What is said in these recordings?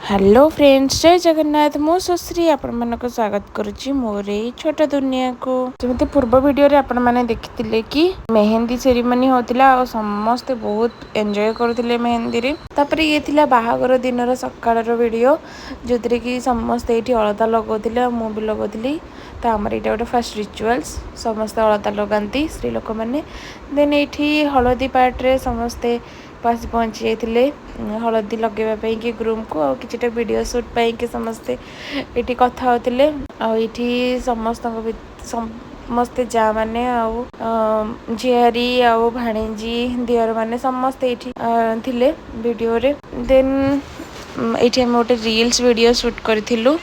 Hello friends, जय जगन्नाथ। मो सुश्री आपण मानक स्वागत करुच्ची मोर एई छोट दुनिया को। जमती पूर्व वीडियो रे आपण माने देखिथिले कि मेहंदी सेरेमनी होतिला और समस्त बहुत एंजॉय करथिले मेहंदी रे। तापर ये थिला बाहागर दिनर सकाळर वीडियो जोतरे कि समस्त एठी अलता लगोथिले, मु भी लगोथिली। तो आमर एटा गोटे फर्स्ट रिचुअल्स, समस्त अलता लगाती स्त्री लोक मैंने। देन एठी हलदी पार्ट रे समस्ते पहुँची जाइए हलदी लगेवाई कि ग्रूम को आ कि वीडियो सुट पाई कि समस्ते ये कथा होते समस्ते जा मैंने झियारी आउ भाणीजी दियर मैंने समस्ते ये वीडियो रे। देन ये गोटे रील्स वीडियो सुट करूँ।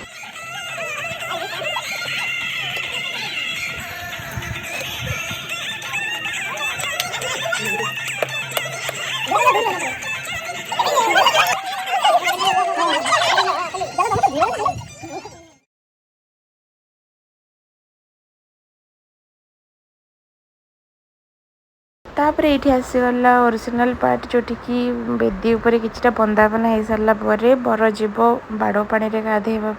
तापर ये आसीगला ओरिजिनल पार्ट जोटि कि बेदी उपर कि बंदापना हो सारा बर जीव बाड़ पानी गाधेवा।